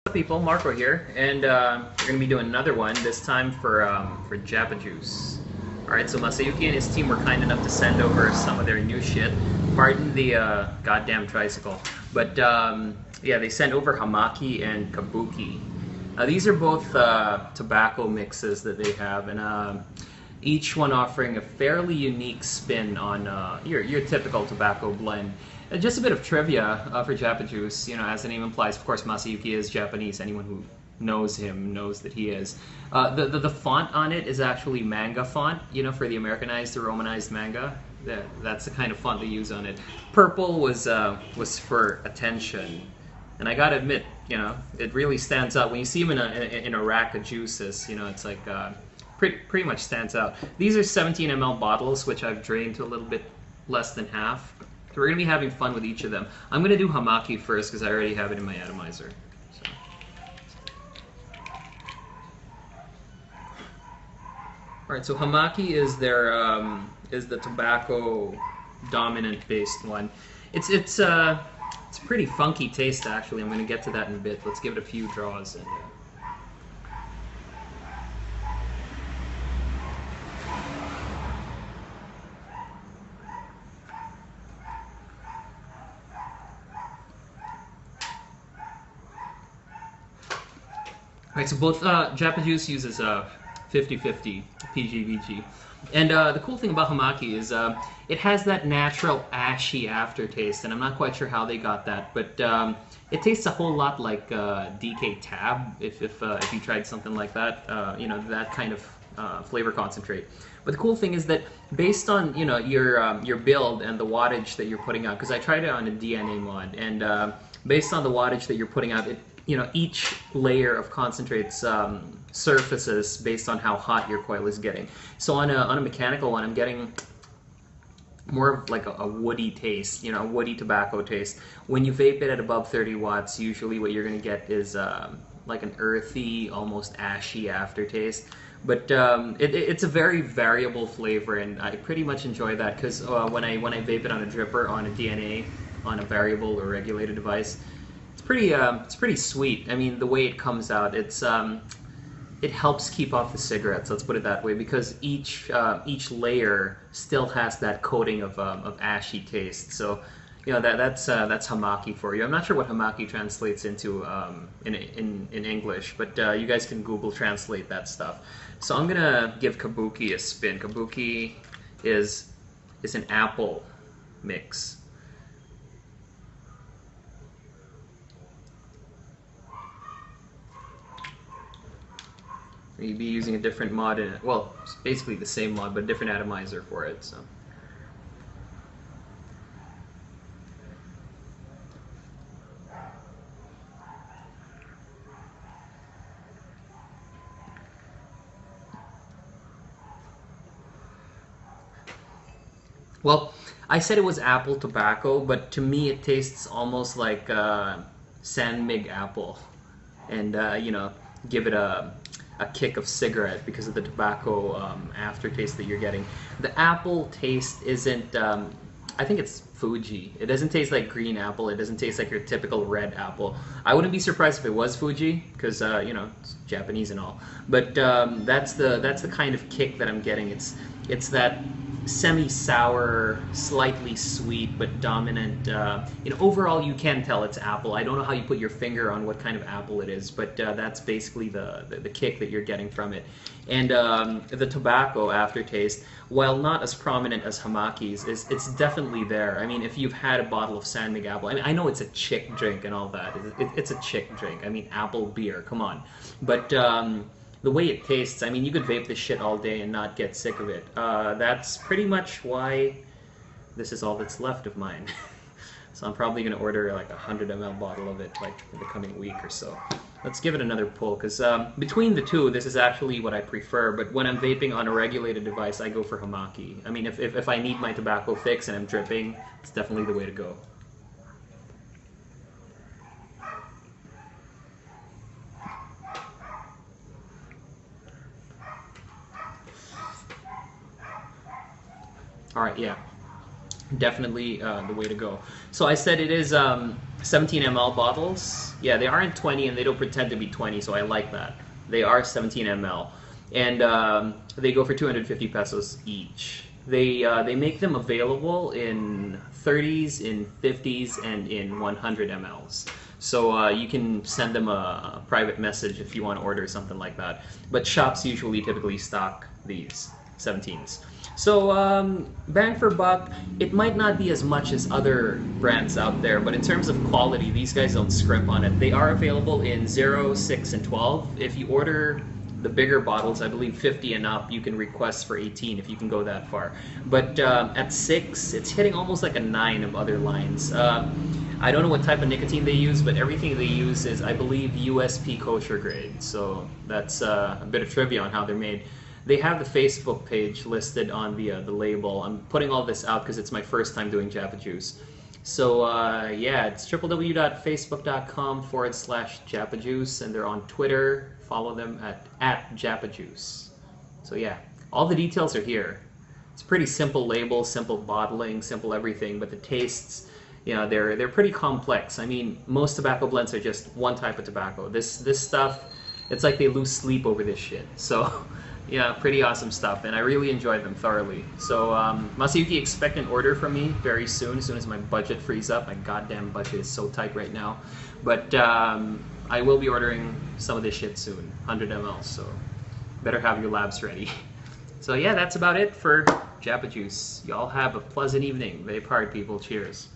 Up people, Marco here, and we're gonna be doing another one. This time for Japa Juice. All right, so Masayuki and his team were kind enough to send over some of their new shit. Pardon the goddamn tricycle, but yeah, they sent over Hamaki and Kabuki. These are both tobacco mixes that they have, and each one offering a fairly unique spin on your typical tobacco blend. Just a bit of trivia for Japa Juice. You know, as the name implies, of course, Masayuki is Japanese. Anyone who knows him knows that he is. The font on it is actually manga font. You know, for the Americanized or Romanized manga. That's the kind of font they use on it. Purple was for attention, and I gotta admit, you know, it really stands out when you see him in a rack of juices. You know, it's like pretty much stands out. These are 17 ml bottles, which I've drained to a little bit less than half. So we're going to be having fun with each of them. I'm going to do Hamaki first because I already have it in my atomizer. So. Alright, so Hamaki is is the tobacco dominant based one. It's a pretty funky taste actually. I'm going to get to that in a bit. Let's give it a few draws and Right, so both Japa Juice uses 50/50 PGVG. And the cool thing about Hamaki is it has that natural ashy aftertaste, and I'm not quite sure how they got that, but it tastes a whole lot like DK Tab, if you tried something like that, you know, that kind of flavor concentrate. But the cool thing is that based on, you know, your build and the wattage that you're putting out, because I tried it on a DNA mod, and based on the wattage that you're putting out, you know, each layer of concentrates surfaces based on how hot your coil is getting. So on a mechanical one, I'm getting more of like a woody taste, you know, a woody tobacco taste. When you vape it at above 30 watts, usually what you're going to get is like an earthy, almost ashy aftertaste. But it's a very variable flavor, and I pretty much enjoy that because when I vape it on a dripper, on a DNA, on a variable or regulated device, it's pretty sweet. I mean, the way it comes out, it helps keep off the cigarettes. Let's put it that way, because each layer still has that coating of ashy taste. So, you know, that's Hamaki for you. I'm not sure what Hamaki translates into in English, but you guys can Google translate that stuff. So I'm gonna give Kabuki a spin. Kabuki is an apple mix. You'd be using a different mod in it. Well, it's basically the same mod, but a different atomizer for it. So. Well, I said it was apple tobacco, but to me it tastes almost like San Mig apple, and you know, give it a kick of cigarette because of the tobacco aftertaste that you're getting. The apple taste isn't, I think it's Fuji. It doesn't taste like green apple. It doesn't taste like your typical red apple. I wouldn't be surprised if it was Fuji because, you know, it's Japanese and all. But that's the kind of kick that I'm getting. It's that semi-sour, slightly sweet, but dominant. You know, overall, you can tell it's apple. I don't know how you put your finger on what kind of apple it is, but that's basically the kick that you're getting from it. And the tobacco aftertaste, while not as prominent as Hamaki's, it's definitely there. I mean, if you've had a bottle of San Mig apple, I mean, I know it's a chick drink and all that. It's a chick drink. I mean, apple beer, come on. But the way it tastes, I mean, you could vape this shit all day and not get sick of it. That's pretty much why this is all that's left of mine. So I'm probably going to order like a 100 ml bottle of it like in the coming week or so. Let's give it another pull, because between the two, this is actually what I prefer, but when I'm vaping on a regulated device, I go for Hamaki. I mean, if I need my tobacco fix and I'm dripping, it's definitely the way to go. Alright, yeah. definitely the way to go. So I said it is 17 ml bottles. Yeah, they aren't 20 and they don't pretend to be 20, so I like that. They are 17 ml. And they go for 250 pesos each. They make them available in 30s, in 50s, and in 100 mLs. So you can send them a private message if you want to order something like that. But shops usually typically stock these 17s. So bang for buck, it might not be as much as other brands out there, but in terms of quality, these guys don't scrimp on it. They are available in 0, 6, and 12. If you order the bigger bottles, I believe 50 and up, you can request for 18 if you can go that far. But at 6, it's hitting almost like a 9 of other lines. I don't know what type of nicotine they use, but everything they use is, I believe, USP kosher grade. So that's a bit of trivia on how they're made. They have the Facebook page listed on the label. I'm putting all this out because it's my first time doing Japa Juice. So yeah, it's www.facebook.com/Japa Juice, and they're on Twitter. Follow them at Japa Juice. So yeah, all the details are here. It's a pretty simple label, simple bottling, simple everything, but the tastes, you know, they're pretty complex. I mean, most tobacco blends are just one type of tobacco. This stuff, it's like they lose sleep over this shit. So yeah, pretty awesome stuff, and I really enjoy them thoroughly. So Masayuki, expect an order from me very soon as my budget frees up. My goddamn budget is so tight right now. But I will be ordering some of this shit soon, 100 ml, so better have your labs ready. So yeah, that's about it for Japa Juice. Y'all have a pleasant evening. Vape hard, people. Cheers.